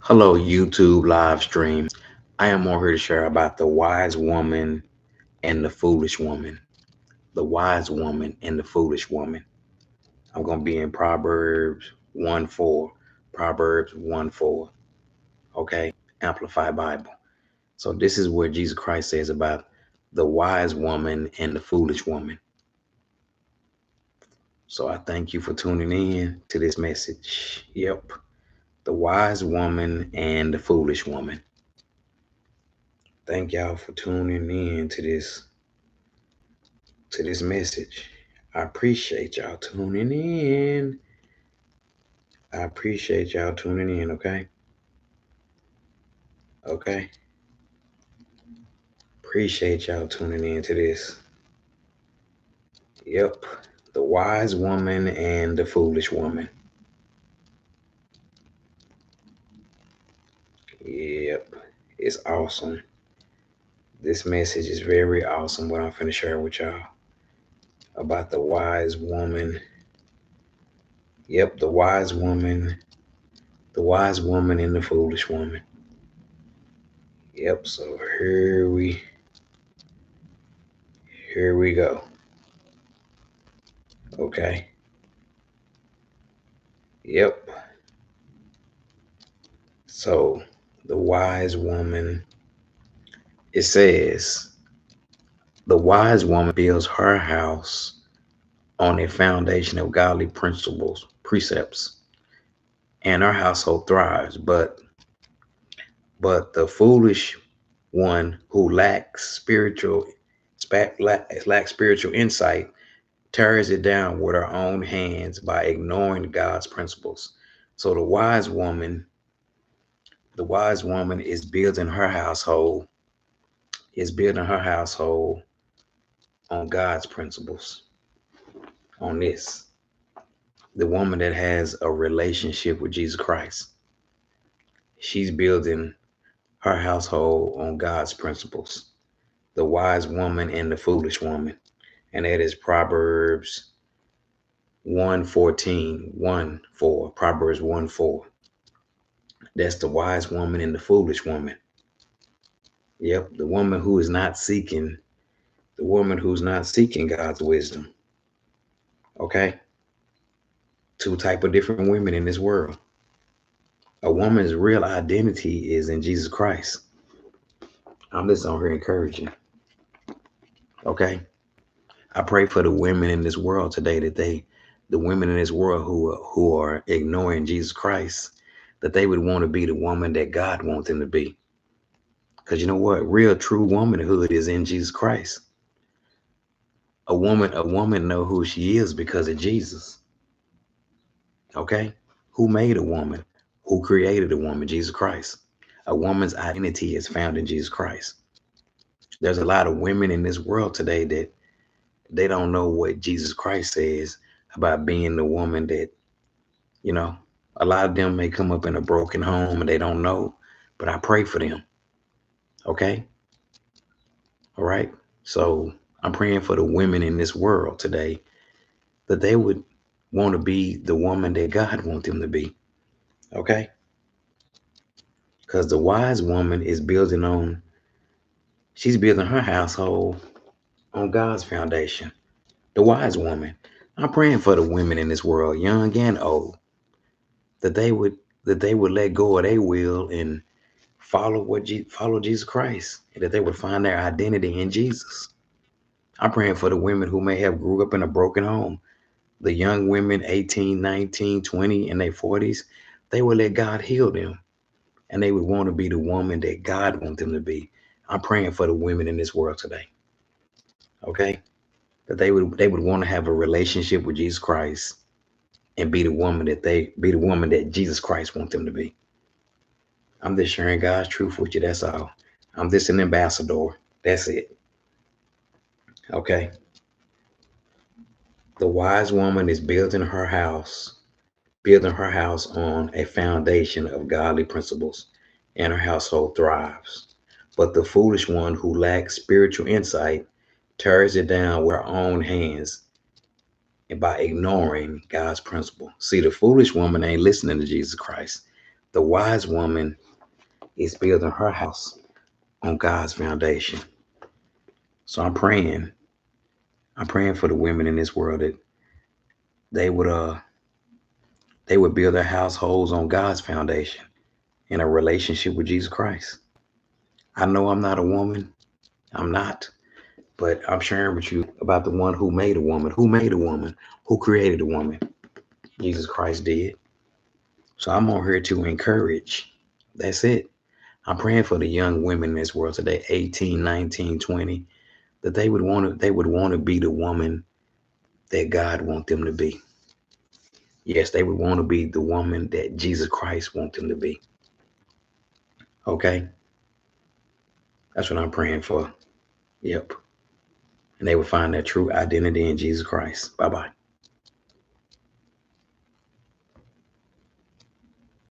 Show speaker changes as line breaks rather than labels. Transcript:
Hello, YouTube live stream. I am on here to share about the wise woman and the foolish woman. The wise woman and the foolish woman. I'm going to be in Proverbs 1 4. Proverbs 1 4. Okay. Amplified Bible. So, this is what Jesus Christ says about the wise woman and the foolish woman. So, I thank you for tuning in to this message. Yep. The wise woman and the foolish woman. Thank y'all for tuning in to this message. I appreciate y'all tuning in. I appreciate y'all tuning in, okay? Okay. Appreciate y'all tuning in to this. Yep. The wise woman and the foolish woman. Yep. It's awesome. This message is very awesome. What I'm finna share with y'all about the wise woman. Yep, the wise woman and the foolish woman. Yep, so here we go. Okay. Yep. So the wise woman, it says, the wise woman builds her house on a foundation of godly principles, precepts, and her household thrives. But the foolish one who lacks spiritual insight tears it down with her own hands by ignoring God's principles. So the wise woman is building her household on God's principles. On this, the woman that has a relationship with Jesus Christ, she's building her household on God's principles. The wise woman and the foolish woman, and that is Proverbs 1:14, 1:4. Proverbs 1:4. That's the wise woman and the foolish woman. Yep, the woman who's not seeking God's wisdom. Okay, two type of different women in this world. A woman's real identity is in Jesus Christ. I'm just on here encouraging. Okay, I pray for the women in this world today the women in this world who are ignoring Jesus Christ, that they would want to be the woman that God wants them to be. Because you know what, real true womanhood is in Jesus Christ. A woman know who she is because of Jesus. Okay, who made a woman? Who created a woman? Jesus Christ. A woman's identity is found in Jesus Christ. There's a lot of women in this world today that they don't know what Jesus Christ says about being the woman that, you know, a lot of them may come up in a broken home and they don't know, but I pray for them. Okay. All right. So I'm praying for the women in this world today that they would want to be the woman that God wants them to be. Okay. Because the wise woman she's building her household on God's foundation. The wise woman. I'm praying for the women in this world, young and old, that they would let go of their will and follow Jesus Christ, and that they would find their identity in Jesus. I'm praying for the women who may have grew up in a broken home, the young women 18, 19, 20 in their 40s. They would let God heal them, and they would want to be the woman that God wants them to be. I'm praying for the women in this world today. Okay, that they would want to have a relationship with Jesus Christ and be the woman that Jesus Christ wants them to be. I'm just sharing God's truth with you. That's all. I'm just an ambassador. That's it. Okay. The wise woman is building her house on a foundation of godly principles, and her household thrives. But the foolish one who lacks spiritual insight tears it down with her own hands and by ignoring God's principle. See, the foolish woman ain't listening to Jesus Christ. The wise woman is building her house on God's foundation. So I'm praying for the women in this world that they would they would build their households on God's foundation in a relationship with Jesus Christ. I know I'm not a woman. I'm not. But I'm sharing with you about the one who made a woman, who created a woman. Jesus Christ did. So I'm on here to encourage. That's it. I'm praying for the young women in this world today, 18, 19, 20, that they would want to be the woman that God wants them to be. Yes, they would want to be the woman that Jesus Christ wants them to be. Okay? That's what I'm praying for. Yep. And they would find their true identity in Jesus Christ. Bye-bye.